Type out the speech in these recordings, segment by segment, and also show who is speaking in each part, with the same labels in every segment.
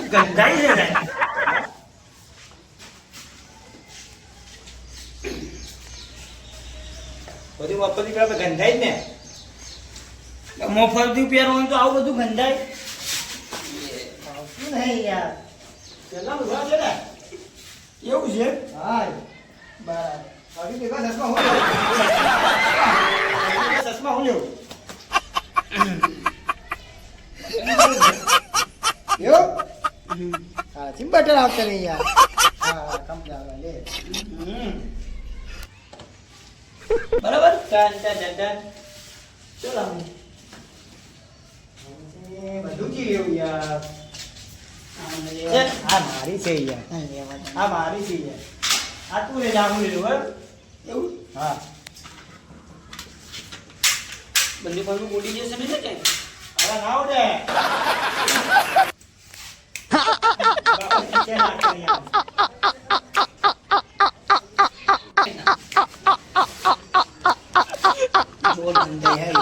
Speaker 1: ગંધાઈ છે બધી મફતી કરે ગંધાઈ જ ને મફતી પહેરવાનું તો આવું બધું ગંધાય શું નહીં યાર પેલા ઉભા છે ને એવું છે હા બરાબર ચશ્મા હું લેવું
Speaker 2: બટર આવતા નહીં યાર હા કમ્પ્લીટ લે
Speaker 1: બરાબર ડન ચલો બધું કી લેવું યાર આ મારી છે યાર આ મારી છે યાર આ તું લે જામું લેવું બરાબર એવું હા બંને પણ બોડી જશે ને કે હવે નાવ દે जोर बंदे है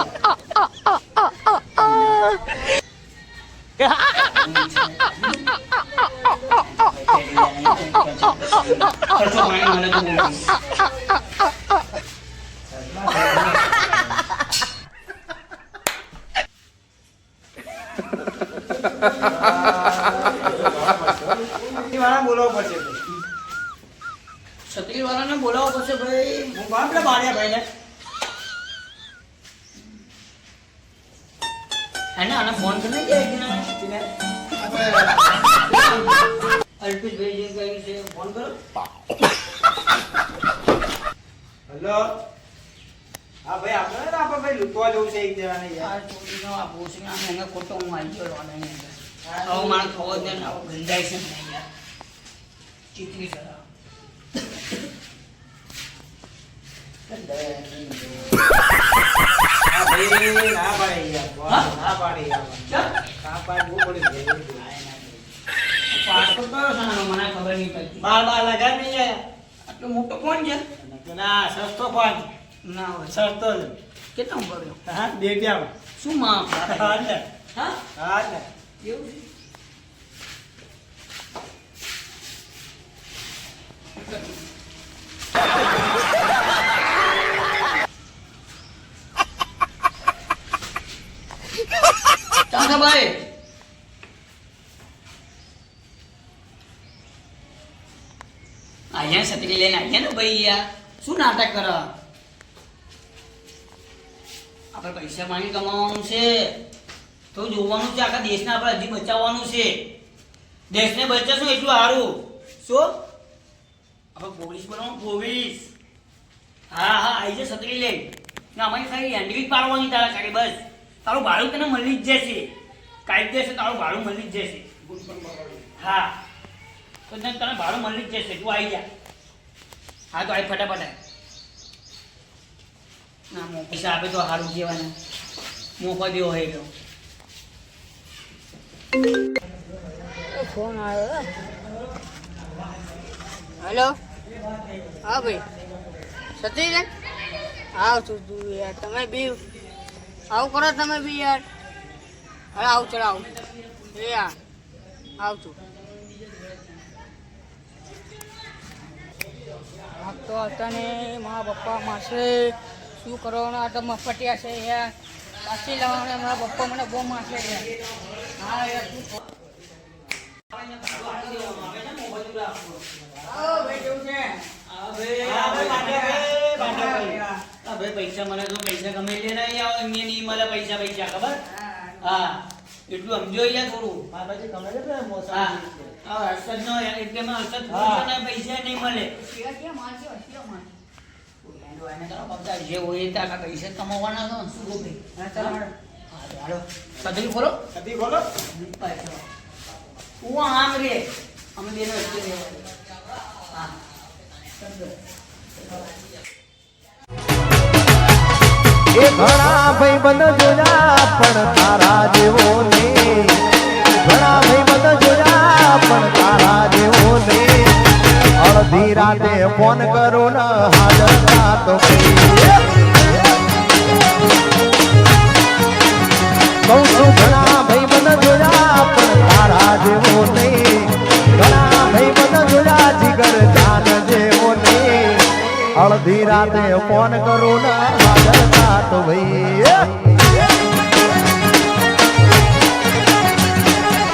Speaker 1: छतरी वाला ने बोलावो પડશે ભાઈ હું બાપડા બાળ્યા ભાઈ ને એને આને ફોન કરી દે કે ના અલ્પિત ભાઈ જે કહી છે ફોન કરો હેલો હા ભાઈ આપણે ના આપણે ભાઈ લૂટવા જવું છે એક જણાને યાર ચોરીનો આ ભોસડીનો આને એને ખોટો હું આવી ગયો રોને આવો માણસ ખવો જ ને આવો ગંધાય છે ને યાર ચીતરી કરા મોટો ફોન છે ના સસ્તો ફોન ના હોય સસ્તો કેટલા પડ્યો હા 2 રૂપિયા શું માં હા ને હા ને એવું ચાલો ભાઈ અહીંયા છત્રી લઈને આવીએ ને ભાઈ યાર શું નાટક કરો આપણે પૈસા પાણી કમાવાનું છે તો જોવાનું છે આખા દેશને આપણે હજી બચાવવાનું છે દેશને બચાવશું એટલું સારું શું આપણે પોલીસ બનાવવાનું પોલીસ હા આવી જાય છત્રી લઈ અમારી ખાલી હેન્ડ્રિક પાડવાની તારા ખાલી બસ તારું ભાડું તને મળી જ જશે કાયદેસર તારું ભાડું મળી જ જશે હા તો તને ભાડું મળી જ જશે તું આવી જા હા તો આવી ફટાફટ ના મો પૈસા આપે તો સારું કહેવાના મોફા દેવો હોય તો
Speaker 3: ફોન આવ્યો હેલો હા ભાઈ સતી ને આવ તું યાર તમે બી આવું કરો તમે બી યાર અરે આવું ચડાવ એ યાર આવતું તો તને મારા પપ્પા માસે શું કરવાનું આ તો મફટિયા છે યાર પાછી લાવવાના મારા પપ્પા મને બહુ માસે યાર હા યાર
Speaker 1: પૈસા મને તો પૈસા ગમે તે નહીં આવે નહીં મળે પૈસા ખબર હા એટલું સમજો યાર થોડું હર્ષદ નો એટલે પૈસા નહીં મળે જે હોય ત્યાં પૈસા કમાવાના છો શું ભાઈ ખોલો હું આમ રે અમે બેનો હા
Speaker 4: એ ઘણા ભાઈબંધ જોયા પણ તારા જેવો ને ઘણા ભાઈબંધ જોયા પણ તારા જેવો ને અડધી રાતે ફોન કરો ને હાજર તો કહું છું ઘણા ભાઈબંધ જોયા ફોન કરું ને હાજર થાત ભાઈ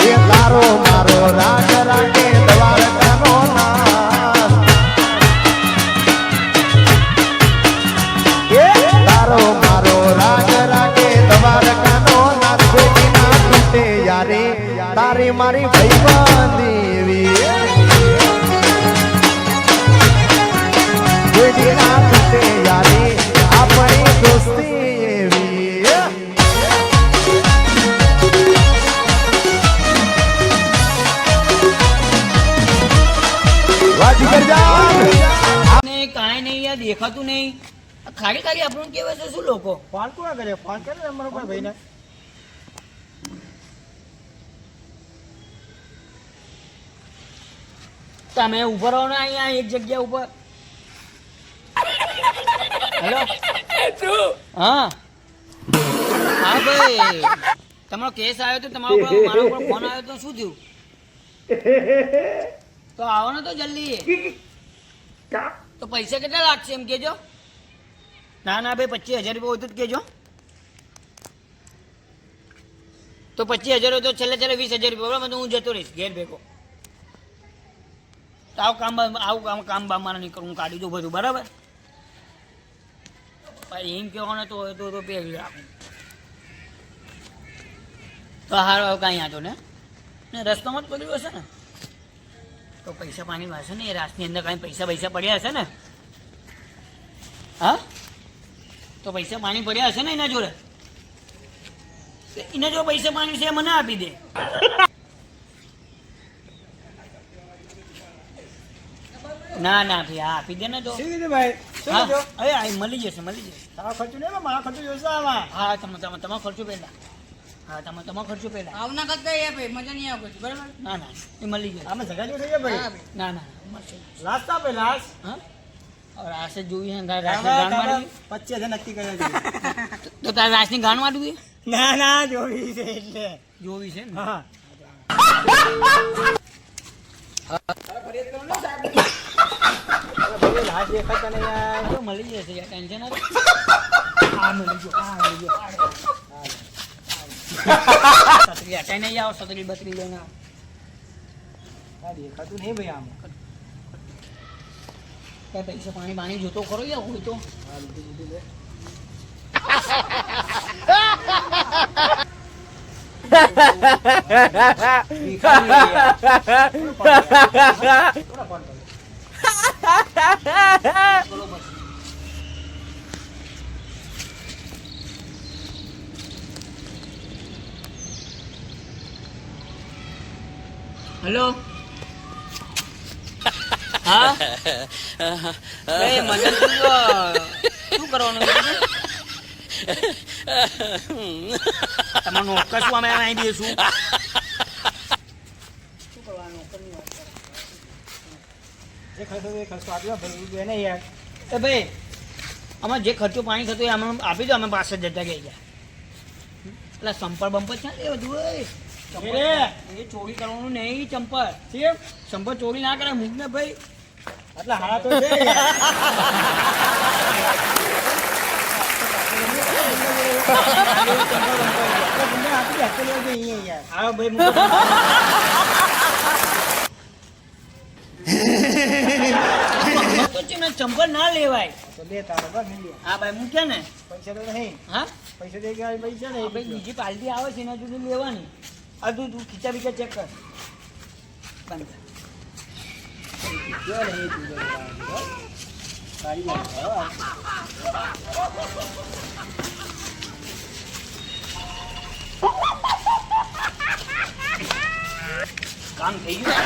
Speaker 4: એ તારો મારો રાજ રાખે દ્વારકાનો નાથ એ તારો મારો રાજ રાખે દ્વારકાનો નાથ કોઈ ના તૂટે યારી તારી મારી ભાઈબંધી એવી કોઈ ના તૂટે યારી આપણી દોસ્તી એવી વાજી કરજાન
Speaker 1: ને કાંઈ નહીં યાર દેખાતું નહીં ખાલી ખાલી આપણને કહેવાય છે શું લોકો
Speaker 2: ફોન કોણ કરે ફોન કરે ને અમારો કોઈ ભાઈને
Speaker 1: તમે ઉભા રહો ને અહીંયા એક જગ્યા ઉપર હેલો હા હા ભાઈ તમારો કેસ આવ્યો તો તમારો ઉપર મારા ઉપર ફોન આવ્યો તો શું થયું તો આવો ને તો જલ્દી તો પૈસા કેટલા લાગશે એમ કેજો ના ના ભાઈ 25,000 રૂપિયા હોય તો જ કેજો તો 25,000 હોય તો છેલ્લે 20,000 રૂપિયા બરાબર તો હું જતો રહીશ ઘેર ભેગો તો આવું કામ બામ મારા નહીં કરું હું કાઢી દઉં બધું બરાબર ભાઈ એમ કહેવાનો તો હોય તો પહેરી રાખું તો હારો કાંઈ આતો ને રસ્તામાં જ પડ્યું હશે ને તો પૈસા પાણી હશે ને એ રાસની અંદર કાંઈ પૈસા પડ્યા હશે ને હા તો પૈસા પાણી પડ્યા હશે ને એના જોડે એના જો પૈસા પાણી છે મને આપી દે ના ના ભાઈ હા આપી દે ને તો
Speaker 2: શું કીધું ભાઈ શું
Speaker 1: હા
Speaker 2: કીધું
Speaker 1: અરે મળી જશે
Speaker 2: તારો ખર્ચો નહીં મારો ખર્ચો જોશે આમાં
Speaker 1: હા તમારો ખર્ચો પહેલા હા તમારો ખર્ચો પહેલા
Speaker 3: આવના કરતા એ ભાઈ મજા નહીં આવે બરાબર
Speaker 1: ના ના એ મળી જશે
Speaker 2: આમાં જગા જો થઈ ગયા ભાઈ
Speaker 1: ના ના મળશે
Speaker 2: લાસ્ટ આપે લાસ્ટ
Speaker 1: હા और आसे જોઈએ ને રાસની ગાણ મારવી
Speaker 2: 25,000 નક્કી કર્યા છે
Speaker 1: તો તારે રાસની ગાણ મારવી
Speaker 2: ના ના જોવી છે એટલે
Speaker 1: જોવી છે ને
Speaker 2: હા લાસ્ટ દેખાતા નહીં યાર
Speaker 1: તો મળી જશે યાર ટેન્શન ના આ મળી ગયો સતરી હટાઈ નહીં આવો સતરી બતરી લઈને આવો
Speaker 2: દેખાતું નહીં ભાઈ આમાં
Speaker 1: કઈ પૈસા પાણી જોતો ખરો યાર હોય તો હેલો હા એ મદદ શું કરવાનું તમારું નોકર શું અમે અહીં દઈશું શું કરવાનું
Speaker 2: જે ખર્ચો એ ખર્ચો આપ્યો ભાઈ બે ને યાર
Speaker 1: એ ભાઈ આમાં જે ખર્ચો પાણી થતો એ અમે આપી દો અમે પાછળ જતા ગઈ ગયા એટલે સંપર બંપર છે ને એ બધું એ ચોરી કરવાનું નહીં ચંપલ
Speaker 2: કેમ
Speaker 1: સંપર ચોરી ના કરે મૂક ને ભાઈ
Speaker 2: આટલા હારા તો છે યાર
Speaker 1: હા ભાઈ ચંપલ ના લેવાય
Speaker 2: તો લે તારો બસ નહીં
Speaker 1: હા ભાઈ મૂક્યા ને
Speaker 2: પૈસા તો નહીં
Speaker 1: હા
Speaker 2: પૈસા દે ગયા પૈસા નહીં
Speaker 1: ભાઈ બીજી પાર્ટી આવે છે એના જોડે લેવાની આ તું ખીચા બીચા ચેક કર બંધ કર. કામ થઈ ગયું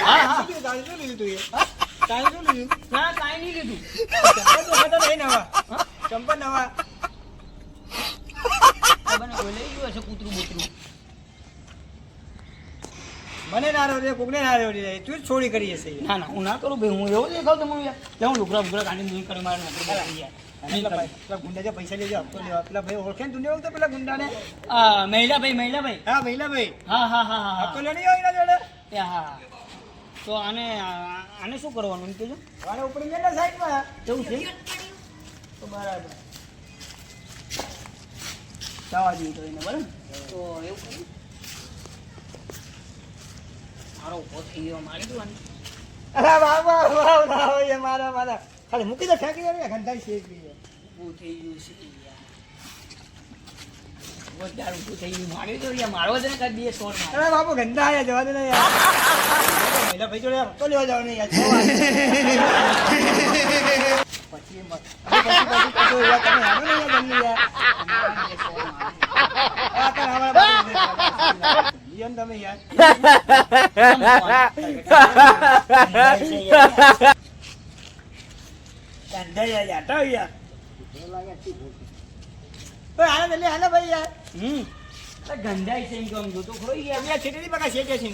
Speaker 1: હા હા
Speaker 2: શું લીધું તું કાંઈ શું લીધું
Speaker 1: ના કાંઈ નહીં લીધું
Speaker 2: ચંપલ નવા
Speaker 1: મને કોઈ લઈ ગયું હશે કૂતરું બૂતરું
Speaker 2: મને ના રહ્યો કોકને ના રહ્યો તું જ છોડી કરી હશે
Speaker 1: ના ના હું ના કરું ભાઈ હું એવો દેખાવ તમને યાર લે હું લુકડા બુકડા કાઢી નહીં કરે મારે નોકરી કરી યાર
Speaker 2: પેલા ગુંડા જે પૈસા લેજો હપ્તો લેવા પેલા ભાઈ ઓળખે ને તું નહીં ઓળખતો પેલા ગુંડાને
Speaker 1: મહિલા ભાઈ
Speaker 2: હા મહિલા ભાઈ
Speaker 1: હા હા હા હા
Speaker 2: હપ્તો લે નહીં હોય એના જોડે
Speaker 1: એ હા તો આને શું કરવાનું એમ કહેજો.
Speaker 2: વાળો ઉપડી લે ને સાઈડમાં.
Speaker 1: એવું છે
Speaker 2: તો બરાબર.
Speaker 1: જવા દઈએ તો એને બરાબર. તો એવું કર્યું મારો ઉભો થઈ ગયો મારી દઉં આને.
Speaker 2: અરે વાહ વાહ વાહ ના હોય મારા ખાલી મૂકી દે ફેંકી દે ને ગંધાઈ છે
Speaker 1: ઊભું થઈ ગયું છે યાર. વધારે ઊભું થઈ ગયું મારી દઉં યાર. મારવા દે ને કાંઈ 2 શોટ મારે.
Speaker 2: અરે બાપુ ગંધા આયા જવા દે ને યાર મહિલા ભાઈ જોડે તો લેવા જવાનું યાર પછી એમ પછી તો યાર તમે આવો ને યાર જલ્દી યાર આ તો અમારા બાપુ યન તમે યાર ગંધા યાર તો યાર ઓય આને જલ્દી હાલે ભાઈ યાર
Speaker 1: તો ગંધાઈ છે એમ તો આમ જોતો ખરો યાર.
Speaker 2: અમે છેટેની બકા છેટે છે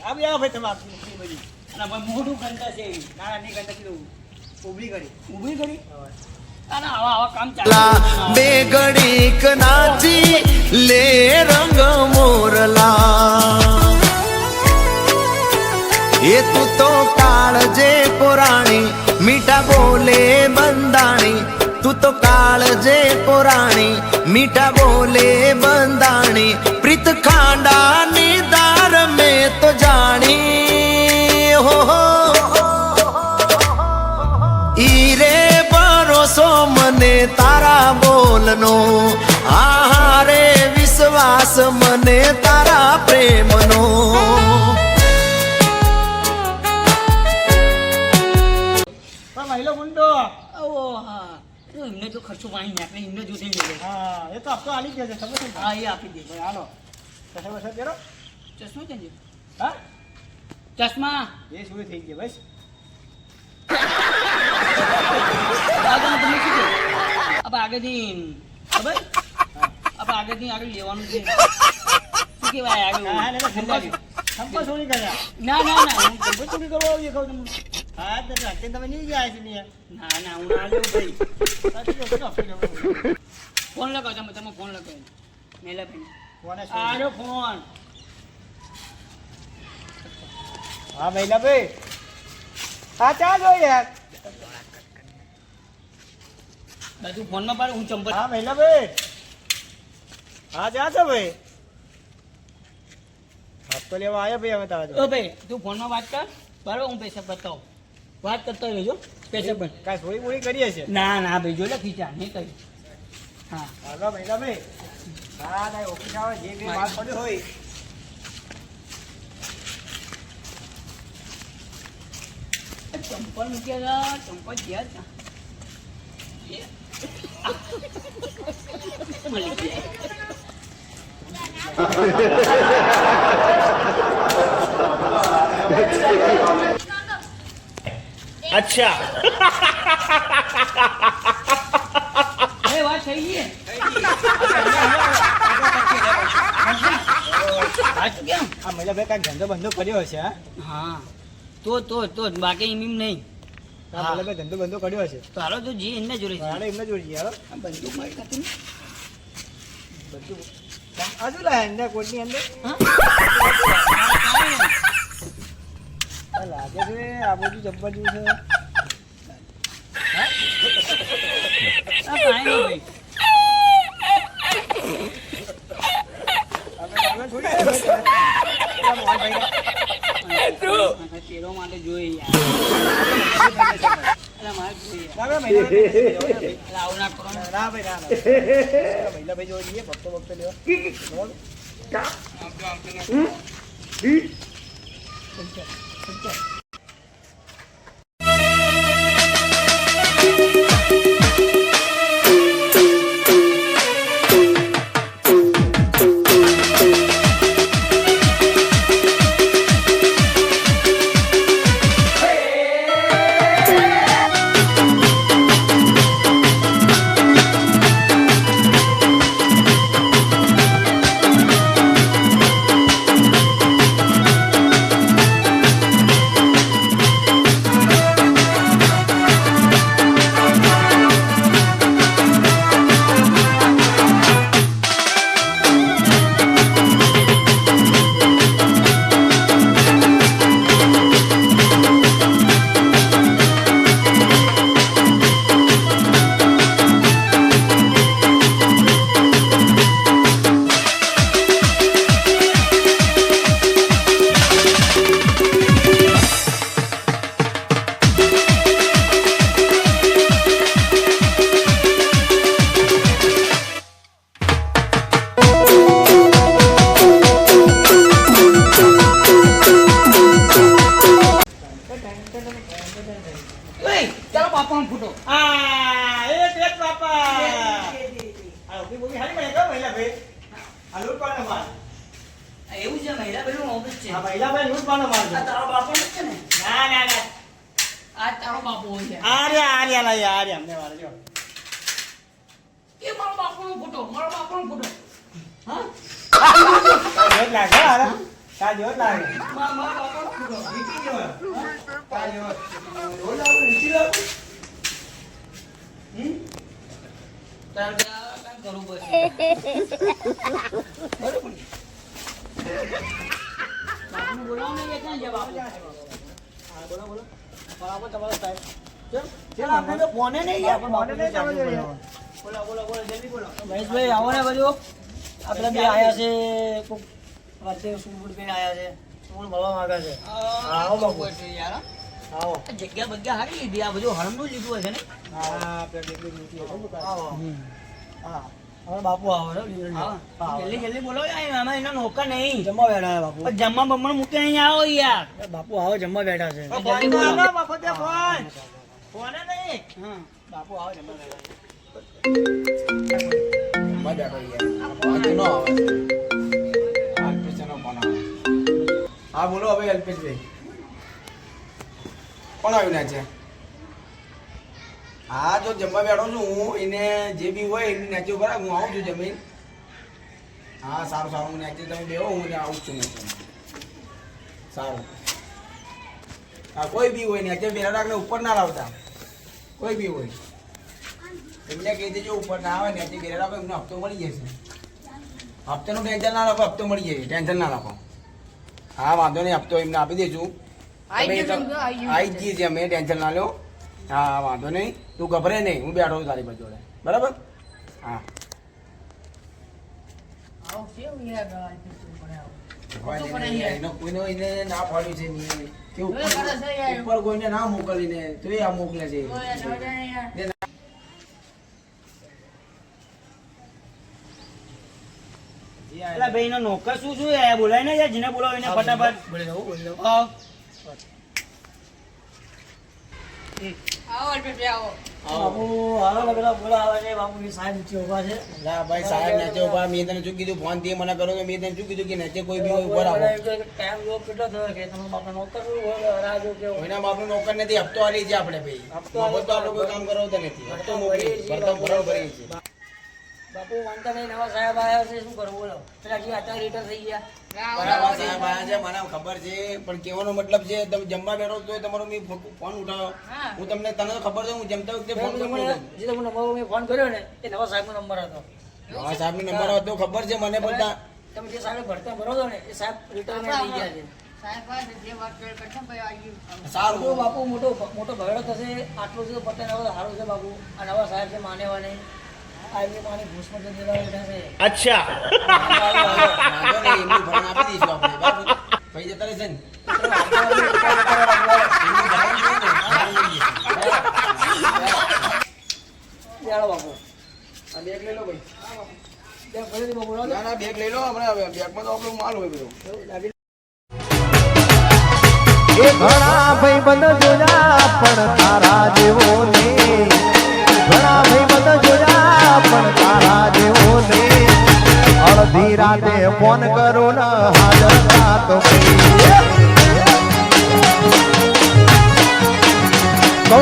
Speaker 2: આ બી આવો ભાઈ તમે આપી બધી
Speaker 1: અને ભાઈ મોઢું ગંધા છે એવી.
Speaker 2: ના નહીં કરતા કીધું ઉભી કરી
Speaker 1: ઊભી કરી અને આવા કામ
Speaker 4: લા
Speaker 1: ચાલે.
Speaker 4: બે ઘડીક નાચી લે રંગ મોરલા એ તું તો કાળજે કોરાણી મીઠા બોલે બંધાણી તું તો કાળજે કોરાણી મીઠા બોલે બંધાણી પ્રીત ખાંડાની દાર મેં તો જાણી હો ઈ રે ભરોસો મને તારા બોલનો આહારે વિશ્વાસ મને તારા પ્રેમનો
Speaker 2: પણ મહિલો ગુંડો
Speaker 1: ઓ હા તો એમને તો ખર્ચો પાણી નાખે એમને જોતી જશે.
Speaker 2: હા એ તો હપ્તો આલી જ જશે ખબર છે ને?
Speaker 1: હા એ આપી દે.
Speaker 2: ભાઈ હાલો કશે બસે પહેરો
Speaker 1: ચશ્મા કેમ છે?
Speaker 2: હા
Speaker 1: ચશ્મા
Speaker 2: એ શું થઈ ગયું બસ
Speaker 1: આગળ તમે શું કહો? આપણે આગળથી ખબર આપણે આગળથી આગળ લેવાનું છે. શું કહેવાય આગળ?
Speaker 2: હા ને સંપર્ક સોની કર્યા
Speaker 1: ના ના ના હું ગમે ચોરી કરવા આવીએ કહું તમને.
Speaker 2: હા તો રાતે તમે નહીં ગયા છે ને યાર
Speaker 1: ના ના હું ના લેવું ભાઈ.
Speaker 2: સાચી કહો છો આપી દો
Speaker 1: ફોન લગાવો તમે ફોન લગાવો મેલા ભાઈ.
Speaker 2: કોને
Speaker 1: આર્યો ફોન.
Speaker 2: હા મહિલા ભાઈ હા ચાલો યાર
Speaker 1: બધું ફોનમાં પાડે હું ચંપલ.
Speaker 2: હા મહિલા ભાઈ હા જા છો ભાઈ હપ્તો લેવા આવ્યા ભાઈ હવે તારા
Speaker 1: ઓ ભાઈ તું ફોનમાં વાત કર બરાબર હું પૈસા બતાવું. વાત કરતા રહેજો પૈસા પણ.
Speaker 2: કાંઈ સોરી બોરી કરીએ છે
Speaker 1: ના ના ભાઈ જો લે ખીચા નહીં કર્યું. હા
Speaker 2: હાલો મહિલા ભાઈ હા તારી ઓફિસ આવે જે બી વાત પડ્યો હોય
Speaker 1: ચંપલ મૂક્યા ચંપલ ગયા હતા. મળી ગયા.
Speaker 2: અચ્છા
Speaker 1: એ વાત થઈ ગઈ. વાત કેમ?
Speaker 2: આ મહિલા ભાઈ કાંઈક ધંધો બંધો કર્યો હશે હા
Speaker 1: હા તો બાકી એમ નહીં.
Speaker 2: આ મહિલા ભાઈ ધંધો બંધો કર્યો હશે
Speaker 1: તો હાલો તો જી એમને જોડે છે.
Speaker 2: હાલો એમને જોડી જઈએ હાલો
Speaker 1: આ બંદૂક મારી ખાતી ને.
Speaker 2: બધું હજુ લાયા અંદર કોટની અંદર
Speaker 1: હા?
Speaker 2: આ લાગે છે આ બધું જબ્બર જેવું છે
Speaker 1: આ કાંઈ નહીં ભાઈ.
Speaker 2: આપણે છોડી દઈએ ભાઈ. પેલા મોહનભાઈને.
Speaker 1: તેરો માટે જોઈએ યાર. એટલે મારે જોઈએ યાર.
Speaker 2: ના ભાઈ, મહિલા ભાઈ
Speaker 1: એટલે આવું ના કરો ને.
Speaker 2: ના ભાઈ ના ના મહિલા ભાઈ જોડે જઈએ ભક્તો લેવા બોલ. ભાઈ આ લૂંટ કોને માર
Speaker 1: આ એવું છે મહિલા બેનું ઓફિસ છે
Speaker 2: આ મહિલાભાઈ લૂંટ કોને માર
Speaker 1: આ તારો બાપો નથી છે ને
Speaker 2: ના ના ના
Speaker 1: આ તારો બાપો છે
Speaker 2: આર્યા લાય આર્યા અમને વાળ જો
Speaker 1: એ મારો બાપોનો ફોટો હા
Speaker 2: જોત લાગે હારે કા જોત લાગે
Speaker 1: મારો બાપોનો ફોટો
Speaker 2: નીકળી ગયો કા જોત રોજ આવું નીકળી લાવ
Speaker 1: તાર કામ કરવું પડશે બરોબર બાપુને બોલાવો ને એ ક્યાં છે બાપુ
Speaker 2: હા બોલો બોલો બરાબર તમારો સાહેબ
Speaker 1: ચાલ આપણે તો ફોને નહીં યાર પણ
Speaker 2: ફોને નહીં જવા જોઈએ.
Speaker 1: બોલો જલ્દી બોલો મહેશભાઈ આવો ને બધું આપણે બે આયા છે કોક વાતે સુબુડ બેન આયા છે
Speaker 2: ફોન ભરવા માંગે છે
Speaker 1: આવો બાપુ યાર
Speaker 2: આવો
Speaker 1: આ જગ્યા બગ્યા હારી લીધી આ બધું હરમનું લીધું હશે ને
Speaker 2: હા આપણે કેટલી નીતિ હતો
Speaker 1: આવો
Speaker 2: હા હવે બાપુ આવો છો
Speaker 1: હા જલ્દી બોલો યાર આમાં એના નોકર નહીં
Speaker 2: જમવા બેઠા છે બાપુ
Speaker 1: પણ જમવા બમણ મૂકે અહીં આવો યાર
Speaker 2: બાપુ આવો જમવા બેઠા છે
Speaker 1: જલ્દી
Speaker 2: ફોન
Speaker 1: બોલો.
Speaker 2: કરો બાપુ તે ફોન ફોન નહીં
Speaker 1: હા
Speaker 2: બાપુ આવો જમવા બેઠા છે
Speaker 5: હા બોલો હવે અલ્પેશભાઈ કોણ આવ્યું ના છે હા જો જમવા બેઠો છું હું એને જે બી હોય એની નાચી ઉભા રાખ, હું આવું છું જમીન. હા સારું સારું હું નાચી તમે બેહો હું આવું જ છું નાચી. સારું હા કોઈ બી હોય નાચે બેરા રાખને ઉપર ના લાવતા કોઈ બી હોય એમને કહી દેજો ઉપર ના આવે નાચી બેરા રાખો એમને હપ્તો મળી જશે. હપ્તાનું ટેન્શન ના રાખો, હપ્તો મળી જશે, ટેન્શન ના રાખો. હા વાંધો નહીં, હપ્તો એમને આપી દેજો.
Speaker 3: આઈ ગયું સમજો, આઈ ગયું.
Speaker 5: આઈ જઈએ છીએ અમે, ટેન્શન ના લો. હા વાંધો નહીં, તું ગભરે નહીં, હું બેઠો છું તારી પાસે જોડે બરાબર. હા
Speaker 3: આવો કેવું યાર આ પીછું પડે આવો.
Speaker 5: કોઈને એને ના પાડ્યું છે નહીં કે
Speaker 3: હવે કરે છે યાર.
Speaker 5: ઉપર કોઈને ના મોકલીને તો એ આ મોકલે છે.
Speaker 3: ઓય યાર, જવા દે યાર.
Speaker 1: પેલા ભાઈ નો નોકર શું શું એ બોલાય ને યાર જેને બોલાવો એને ફટાફટ હા.
Speaker 3: આવો અલ્પેશભાઈ આવો.
Speaker 2: બાપુ હાલો ને પેલા બોલા આવે છે બાપુ ની સાહેબ નીચે ઉભા છે
Speaker 5: ના ભાઈ સાહેબ નાચે ઉભા, મેં તને શું કીધું ફોન થી મને કરો તો મેં તને શું કીધું કે નાચે કોઈ બી હોય ઉભા રાખો.
Speaker 2: ટાઈમ જો કેટલો થયો કે તમે બાપા નોકર શું હોય રાહ જો કેવો
Speaker 5: કોઈના બાપનું નોકર નથી, હપ્તો આલી છે આપણે ભાઈ.
Speaker 2: હપ્તો
Speaker 5: મફત તો આપણે કોઈ કામ કરાવતા નથી, હપ્તો મોકલી ભરતા ભરાવ ભરીએ છીએ.
Speaker 2: બાપુ માનતા નહીં નવા સાહેબ આવ્યા છે શું કરવું બોલો પેલા જે અત્યારે રિટર્ન થઈ ગયા
Speaker 5: બરાબર સાહેબ આયા છે, મને ખબર છે, પણ કહેવાનો મતલબ છે તમે જમવા બેઠો તો તમારો મેં ફોન ઉઠાવ્યો.
Speaker 3: હા.
Speaker 5: હું તમને તને તો ખબર છે હું જમતા વખતે ફોન
Speaker 2: જે
Speaker 5: કરું છું.
Speaker 2: તમને નવો મેં ફોન કર્યો ને એ નવા સાહેબનો નંબર હતો
Speaker 5: હા સાહેબનો નંબર હતો ખબર છે મને, બધા
Speaker 2: તમે જે સાહેબ ભરતા ભરો છો ને એ સાહેબ રિટર્ન થઈ ગયા છે
Speaker 3: સાહેબ પાસે જે વાત કરે કરતા ભાઈ આવી ગયું.
Speaker 5: સારું.
Speaker 2: તો બાપુ મોટો મોટો ભગડો થશે આટલું સુધી પતે નવો સારું છે બાપુ આ નવા સાહેબ છે માનેવા નહીં આ એમની પાણી ઘૂસમાં તો દેવા બેઠા છે
Speaker 5: વાંધો નહીં, એમનું ભરણ આપી દઈશું આપણે બરાબર. ભાઈ જતા રહેશે ને એમનું ભરણ જોઈએ ને, ભરણ લઈ જઈશું.
Speaker 2: ચાલો બાપુ
Speaker 5: આ બેગ લઈ લો ભાઈ.
Speaker 2: ત્યાં ફરીથી બાપુ લો
Speaker 5: ના ના બેગ લઈ લો, આપણે બેગમાં તો આપણો માલ હોય બધો.
Speaker 4: એ ઘણા ભાઈબંધ જોયા પણ તારા જેવો ને ઘણા ભાઈબંધ જોયા પણ તારા જેવો ને અડધી રાતે ફોન કરો ને હાજર રાત કહું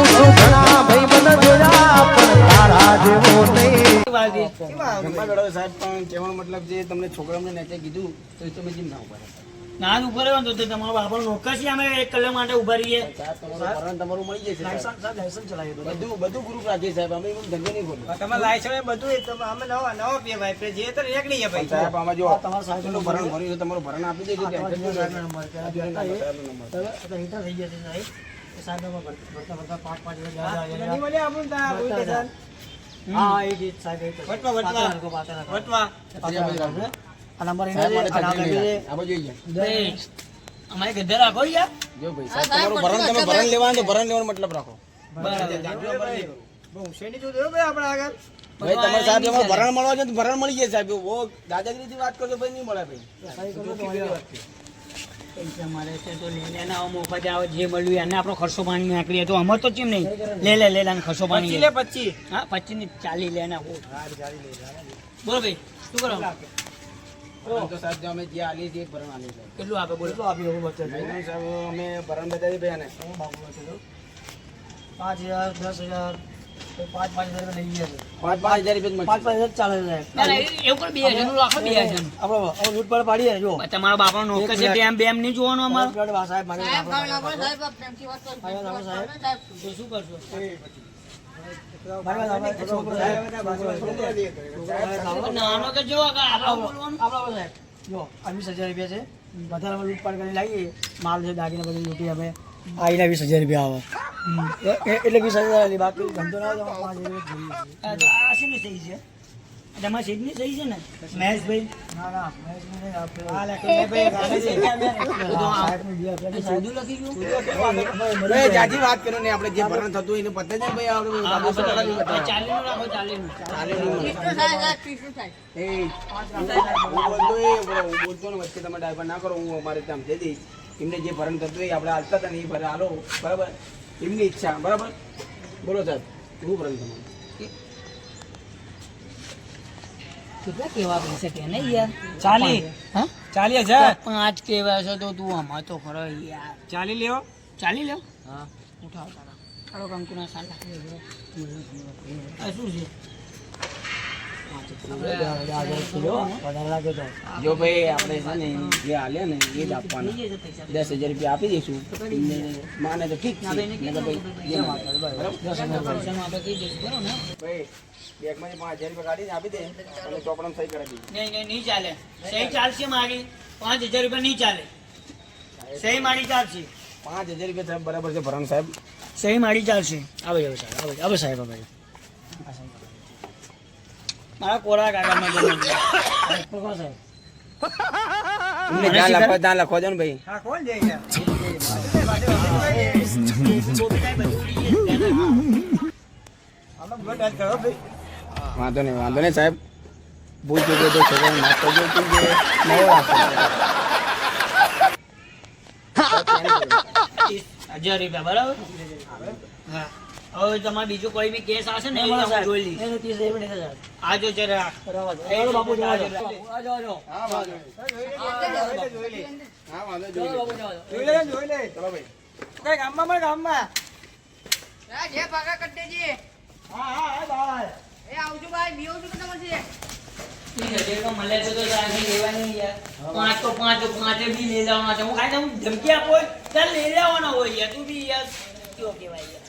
Speaker 4: છું ઘણા ભાઈબંધ જોયા પણ તારા જેવો ને
Speaker 5: જમવા બેઠો સાહેબ, પણ કહેવાનો મતલબ છે તમને છોકરાઓને નેચે કીધું તો એ તમે જેમ ના ઉભા રહો.
Speaker 1: ના ઉપર રહ્યો ને તો તમારો બાપા નોકર છે અમે 1 કલાક માટે ઉભા રહીએ
Speaker 5: સાહેબ તમારું ભરણ તમારું મળી જશે સાહેબ.
Speaker 2: લાયસન્સ ચલાવી દો
Speaker 5: બધું ગ્રુપ રાખીએ સાહેબ, અમે એમ ધંધો નહીં ખોલ્યો.
Speaker 2: તમે લાયસન્સ બધું અમે નવા પીએ ભાઈ જે તો રેક નહીં
Speaker 5: પણ સાહેબ આમાં જો
Speaker 2: તમારા સાહેબનું
Speaker 5: ભરણ ભર્યું છે, તમારું ભરણ આપી દેજો.
Speaker 2: સાહેબનો નંબર
Speaker 5: આ જોડે ના સાહેબનો નંબર.
Speaker 2: રિટર્ન થઈ ગયા છે સાહેબ સાહેબ ભરતા 5 હા એ જ સાહેબ
Speaker 1: વટવા
Speaker 2: આ નંબર
Speaker 5: સાહેબ માટે
Speaker 2: એના
Speaker 5: તકલીફ નહીં થાય. આ બાજુ આવી જાઓ.
Speaker 1: અમારે ગધે રાખો યાર
Speaker 5: જો ભાઈ સાહેબ તમારું ભરણ તમે ભરણ લેવાનું તો ભરણ લેવાનો મતલબ રાખો.
Speaker 2: હુસેની જો દો ભાઈ આપણે આગળ
Speaker 5: ભાઈ તમારે સાહેબ તમારું ભરણ મળવા છે તો ભરણ મળી જાય સાહેબ. ઓ દાદાગીરીથી વાત કરજો ભાઈ, નહીં મળે ભાઈ.
Speaker 1: પૈસા મારે છે તો લે લે ના મોફત આવે જે મળ્યું એને આપણો ખર્ચો પાણી નાખીએ તો અમાર તો ચીમ નહીં લે લે ખર્ચો પાણી લે 25 હા 25 ની 40 લે ના બોલો ભાઈ શું કરો
Speaker 5: તો સાહેબ જો અમે જે આલીએ છીએ ભરણ આલીએ છીએ
Speaker 1: કેટલું આપે બોલો
Speaker 2: કેટલું આપ્યું એવું બચે છે?
Speaker 5: ભાઈ સાહેબ અમે ભરણ બતાવી ભાઈ આને
Speaker 2: 5,000 10,000 તો 5,000 રૂપિયા લઈ ગયા છે.
Speaker 5: 5,000 રૂપિયા
Speaker 2: 5,000 ચાલે છે સાહેબ.
Speaker 1: ના ના એવું કરી 2000 નું રાખો 2000 નું
Speaker 2: આપણે લૂંટપાટ પાડીએ ને, જો
Speaker 1: તમારા બાપાનો નોકર છે બેમ બેમ નહીં જોવાનું અમારું
Speaker 2: સાહેબ મારે
Speaker 3: સાહેબ કામ ના કરો સાહેબ આ પ્રેમથી વાત કરો સાહેબ
Speaker 1: તો શું કરશો નાનો કે જો આગળ બોલવાનું
Speaker 2: સાહેબ જો 20,000 રૂપિયા છે. વધારે અમે લૂંટપાટ કરી લાવીએ માલ છે દાગીને બધું લૂંટી અમે આવીને 20,000 રૂપિયા આવે એટલે 20,000 લે, બાકી ધંધો ના હોય તો 5,000
Speaker 1: આ તો આ શેની સહી છે તમારા શેઠની સહી છે ને મહેશભાઈ
Speaker 2: ના મહેશને નહીં આપે.
Speaker 1: સોદું લખી ગયું
Speaker 5: ભાઈ જાજી વાત કરો ને આપણે જે ભરણ થતું હોય એને પતે જ ને ભાઈ આપણે
Speaker 1: ચાલી નું રાખો ચાલી નું
Speaker 3: ત્રીસનું થાય ત્રીસનું થાય
Speaker 5: એ હું બોલતો ને વચ્ચે તમે ડ્રાઈવર ના કરો હું અમારે ત્યાં દે દઈશ એમને જે ભરણ થતું હોય આપણે હાલતા હતા ને એ ભરણ હાલો બરાબર એમની ઈચ્છા બરાબર બોલો સાહેબ શું ભરણ તમારું
Speaker 1: કેટલા કેવા પૈસા કે નહીં યાર
Speaker 2: 40
Speaker 1: હા
Speaker 2: 40,000
Speaker 1: પાંચ કેવા છે તો તું આમાં તો ખરો યાર
Speaker 2: 40 લેવો.
Speaker 1: ચાલી લ્યો હા ઉઠાવ તારા તારો કંકુના સાલા આ શું છે
Speaker 2: વધારે લાગે તો
Speaker 5: જો ભાઈ આપણે છે ને જે હાલે ને એ જ આપવાના 10,000 રૂપિયા આપી દઈશું એમને માને તો ઠીક છે નહીં તો ભાઈ જે માગે બરાબર
Speaker 1: પૈસાનું આપણે કહી દઈશું બરોબર ને
Speaker 5: ભાઈ બેગમાંથી 5,000 રૂપિયા કાઢીને આપી દે અને ચોપડામાં સહી કરાવી દઈએ
Speaker 1: નહીં ચાલે સહી ચાલશે મારી 5,000 રૂપિયા નહીં ચાલે સહી મારી ચાલશે
Speaker 5: 5,000 રૂપિયા સાહેબ બરાબર છે ભરણ સાહેબ
Speaker 1: સહી મારી ચાલશે આવે સાહેબ આવે સાહેબ આવે મારા કોરા કાગળમાં જવાનું
Speaker 2: સાહેબ
Speaker 5: એમને જ્યાં લખવા દો ને ભાઈ
Speaker 2: હા કોણ દે યાર
Speaker 5: વાંધો નહીં સાહેબ ભૂલ ચૂકે તો છોકરાને માફ કરજો કે જે નવો રાખો
Speaker 1: 1,000 રૂપિયા બરાબર હા હવે તમારે બીજો કોઈ બી કેસ આવશે ને એ હું જોઈ લઈશ
Speaker 2: એનું 30,000 નહીં થશે.
Speaker 1: આજો જરા
Speaker 2: ચાલો બાપુ જવા દો. આજો
Speaker 5: હા વાંધો નહીં હા વાંધો જોઈ લે.
Speaker 2: જોઈ લે
Speaker 5: ચલો ભાઈ
Speaker 2: કઈ ગામમાં
Speaker 3: જે પાકા કરી દેજે
Speaker 2: હા ભાઈ
Speaker 3: એ આવજો ભાઈ બીઓ છું કે તમારે
Speaker 1: મળે તો ચાલશે લેવાની યાર પાંચ બી લઈ લેવાના છે હું ખાઈ હું ધમકી આપો ચાલ લઈ લેવાના હોય યાર તું બી યાર કેવો કહેવાય યાર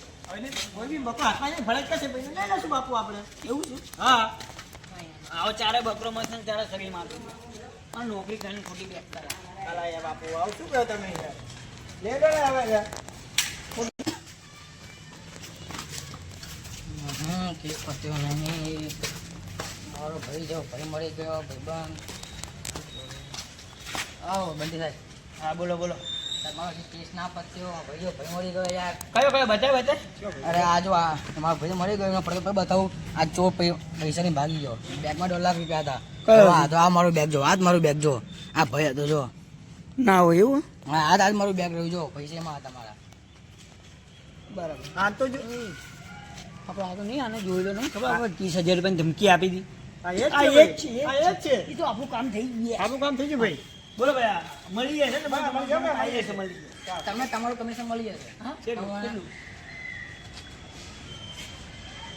Speaker 2: કોઈ બી બકરો હાથમાં જાય ભલે કશે પૈસા લઈ લેશું બાપુ આપણે.
Speaker 1: એવું છે
Speaker 2: હા
Speaker 1: આવો ચારે બકરો મળશે ને ચારે શરીર મારતો આ નોકરી કરીને ખોટી બેક કરે
Speaker 2: ચાલા યાર બાપુ આવું શું કહો તમે યાર લે દો ને હવે યાર
Speaker 1: કેસ પત્યો નહીં મારો ભાઈ જો ભાઈ મળી ગયો ભાઈબંધ આવો બંધી સાહેબ હા બોલો
Speaker 3: મારો કેસ ના પત્યો ભાઈઓ ભાઈ મળી ગયો યાર
Speaker 1: કયો બતાય
Speaker 3: અરે આ જો આ તમારો ભાઈ મળી ગયો એનો પડતો બતાવું આ ચોર પૈસાની ભાગી ગયો બેગમાં 1.5 લાખ રૂપિયા હતા આ તો આ મારું બેગ જો આ જ મારું બેગ જો આ ભાઈ હતો જો
Speaker 1: ના હોય એવું
Speaker 3: હા આ જ મારું બેગ રહ્યું જો પૈસા એમાં હતા મારા
Speaker 1: બરાબર
Speaker 2: હા તો જો
Speaker 1: આપણે આ તો નહીં આને જોઈ લો નહીં ખબર આપણે 30,000 રૂપિયાની ધમકી આપી હતી
Speaker 2: આ એ
Speaker 1: આ
Speaker 2: જ
Speaker 1: એ જ
Speaker 2: છે
Speaker 1: છે,
Speaker 2: આ એ જ છે
Speaker 1: એ તો આપણું કામ થઈ ગયું
Speaker 2: આપણું કામ થઈ ગયું ભાઈ.
Speaker 1: બોલો ભાઈ આ મળી ગયા છે ને
Speaker 2: હા, મળી ગયા,
Speaker 1: આવી જશે મળી ગયા
Speaker 3: તમને તમારું કમિશન મળી જશે
Speaker 1: હા
Speaker 2: કેટલું?
Speaker 1: કેટલું?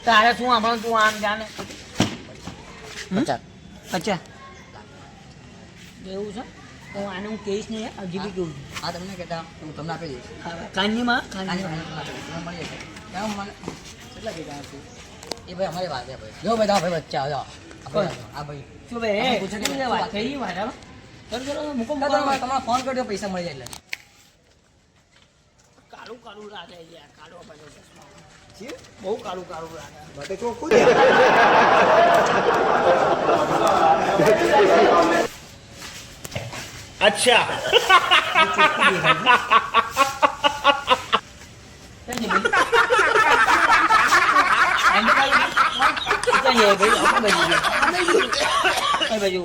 Speaker 1: તારે શું આપણું તું આમ જાણે
Speaker 3: 50
Speaker 1: અચ્છા એવું છે તો આને હું કહીશ નહીં હજી બી કહું છું
Speaker 3: હા તમને કહેતા હું તમને આપી દઈશ
Speaker 1: કાનજીમાં
Speaker 3: તમને મળી જશે ત્યાં મને કેટલા કીધા હતી એ ભાઈ અમારી વાત છે ભાઈ જો ભાઈ તમારા ભાઈ વચ્ચે આવ્યો આ ભાઈ
Speaker 1: શું ભાઈ
Speaker 3: તમે પૂછો કે
Speaker 1: શું વાત થઈ વાત હવે ચલો મૂકો
Speaker 3: તમારે ફોન કરજો પૈસા મળી જાય એટલે
Speaker 1: કાળું લાગે યાર કાળો બધો બહુ કાળું લાગે
Speaker 5: બધે ચોખ્ખું
Speaker 4: અચ્છા
Speaker 1: કઈ બાજુ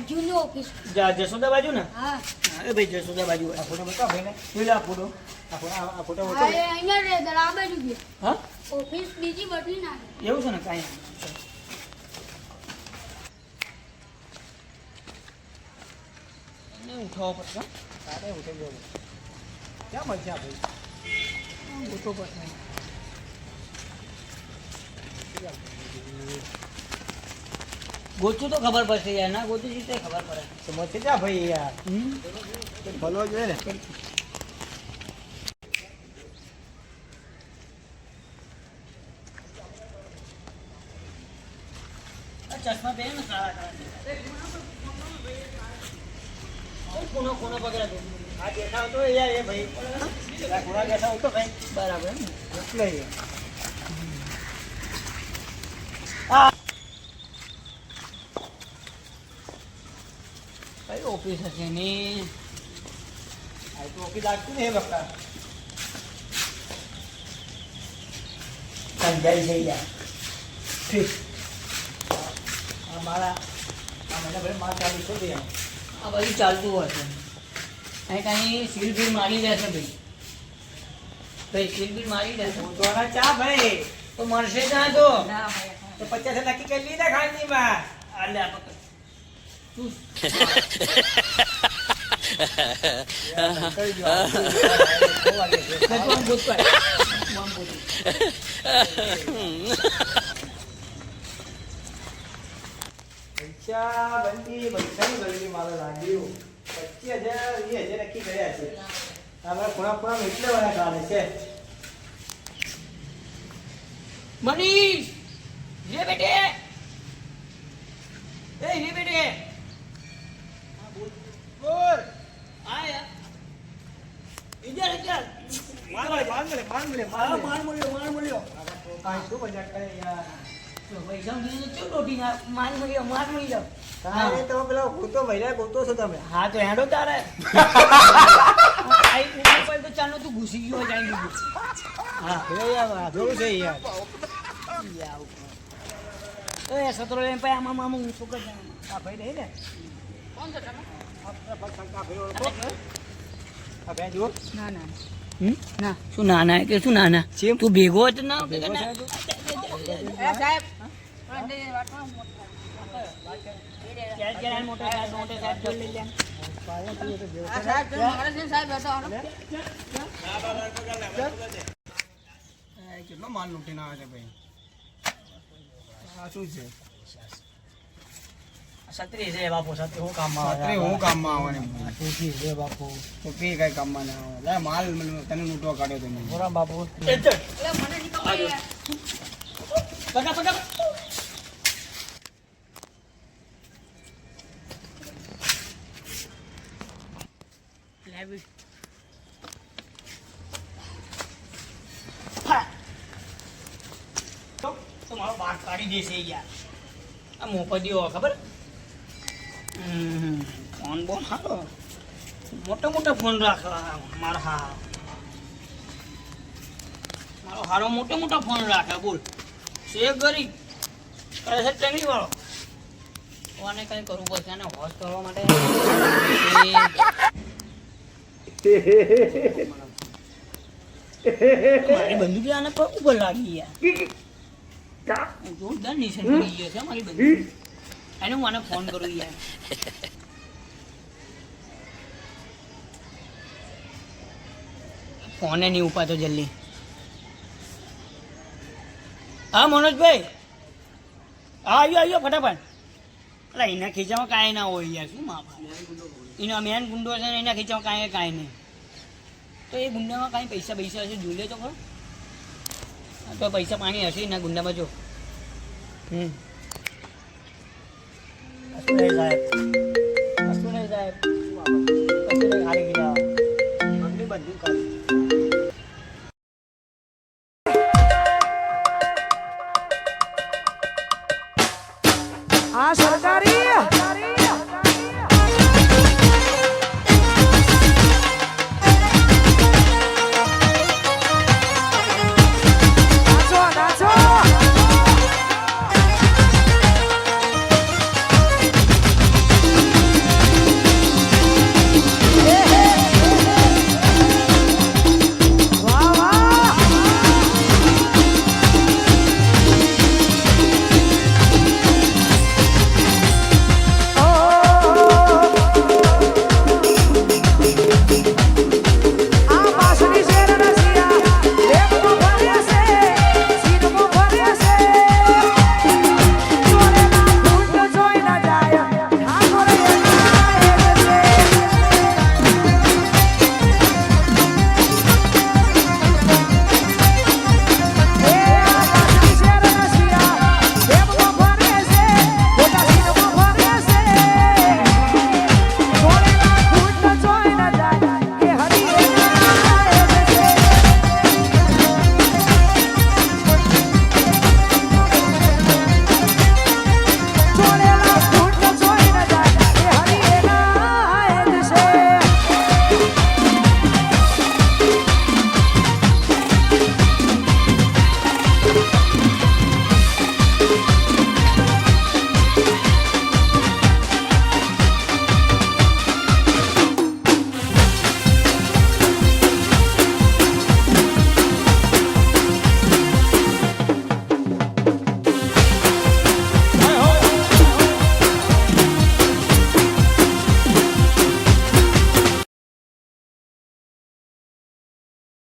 Speaker 3: જૂની ઓફિસ
Speaker 2: જસોદા બાજુ ને
Speaker 3: હા
Speaker 2: એ ભાઈ જસોદા બાજુ આ ફોટો બતાવો ભાઈ ને જોઈ લો આ ફોટો આ ફોટો બતાવો.
Speaker 3: અહીંયા રે આ બાજુ ગયો
Speaker 2: હા
Speaker 3: ઓફિસ બીજી બદલી નાખી
Speaker 2: એવું છે ને કાંઈ ઉઠાવો પડશે હો. તારે ઉઠાઈ જવું ક્યાં મળશે આ ભાઈ ઉઠો પડશે
Speaker 1: ગોચું તો ખબર પડશે યાર ના ગોચું છે તે ખબર પડે
Speaker 2: સમજશે ક્યાં ભાઈ યાર ભલો જોઈએ ને
Speaker 1: આ ચશ્મા પહેરે ને કાળા કોનો કોનો પકડા તું
Speaker 2: આ દેખાવ તો યાર એ ભાઈ આ ઘોડા દેખાવ તો ભાઈ
Speaker 1: બરાબર ને
Speaker 2: એટલે
Speaker 1: કઈ ઓફિસ હશે એની
Speaker 2: આ તો ઓકી લાગતું ને એ બકા
Speaker 1: સમજાઈ જઈ યાર
Speaker 2: ઠીક આ મારા આ મને ભાઈ માર ચાલુ છો દે
Speaker 1: આ બધું ચાલતું હશે અહીં કાંઈ સીલ બીલ મારી દેશે ભાઈ ભાઈ સીલ બીલ મારી દેશે
Speaker 2: તો આના ચા ભાઈ
Speaker 1: તો મળશે ત્યાં તો
Speaker 2: તો 50 નક્કી કરી લીધા ખાંડની માં
Speaker 1: આલે આ પકડ તું
Speaker 2: કરી દો આ વાગે છે
Speaker 1: તું આમ ગોતવા તું આમ ગોતું
Speaker 2: પૈસા બંધી પૈસાની ગરમી મારે લાગ્યું 25,000 20,000 નક્કી કર્યા છે આપણે ખૂણા ખૂણા એટલે વાળા કાઢે છે
Speaker 1: મનીષ રે બેટે એ રે બેટે
Speaker 2: બોલ
Speaker 1: આ યાર ઇધર ઇધર
Speaker 2: માર મળ્યો કાંઈ શું મજાક કરે યાર
Speaker 1: તો પૈસા દીધું તો રોટી ના માર મળી જાવ
Speaker 2: તારે તો પેલો ગોતો મહિલા ગોતો છો તમે
Speaker 1: હા તો હેડો તારે આઈ ઉપર તો ચાલો તું ઘૂસી ગયો જાય દીધું
Speaker 2: હા યાર જોવું છે યાર
Speaker 1: એ સતરો લઈને પછી આમાં મામું શું કરે
Speaker 2: આ ભાઈ નહીં ને
Speaker 3: કોણ છે તમે
Speaker 2: આ ભાઈ ઓળખો આ ભાઈ જુઓ
Speaker 3: ના ના
Speaker 1: ના શું નાના કે શું નાના તું ભેગો જ ના
Speaker 2: ભેગો છે તું?
Speaker 3: સાહેબ
Speaker 1: મોટો સાહેબ જોઈ લઈ લે
Speaker 3: સાહેબ તમે મારે છે સાહેબ બેઠો
Speaker 5: કેટલો માલ લૂંટીને આવે છે ભાઈ આ શું છે
Speaker 2: છત્રી છે બાપુ છત્રી હું કામમાં આવે
Speaker 5: છત્રી હું કામમાં આવવાની
Speaker 2: છત્રી છે બાપુ
Speaker 5: તો કઈ કઈ કામમાં ના આવે લે માલ તને લૂંટવા કાઢ્યો તમે
Speaker 2: બોરા બાપુ
Speaker 3: એટલે મને નહીં ખબર યાર.
Speaker 1: પકડ પકડ લેવી તો મારો બાર કાઢી દેશે યાર આ મોપદીઓ ખબર ફોન બોન હારો મોટા મોટા ફોન રાખવા મારા હા મારો હારો મોટા મોટા ફોન રાખે બોલ છે ગરીબ કરે છે ટંગી વાળો આને કઈ કરવું પડશે આને હોશ કરવા માટે મારી બંદૂક આને પગ ઉપર લાગી યાર જોરદાર નિશાન પડી ગયો છે મારી બંદૂક એને હું આને ફોન કરું યાર ફોને નહીં ઉપાતો જલ્દી હા મનોજભાઈ હા આવ્યો ફટાફટ એટલે એના ખીચામાં કાંઈ ના હોય યાર શું માપા એનો મેન ગુંડો છે ને એના ખીચામાં કાંઈ નહીં તો એ ગુંડામાં કાંઈ પૈસા હશે જોઈ લે તો ખરો તો પૈસા પાણી હશે એના ગુંડામાં જો
Speaker 2: કશું નહીં સાહેબ કશું નહીં સાહેબ કશું નહીં હારી ગયા મગની બંધુ કાઢી આ સરકારી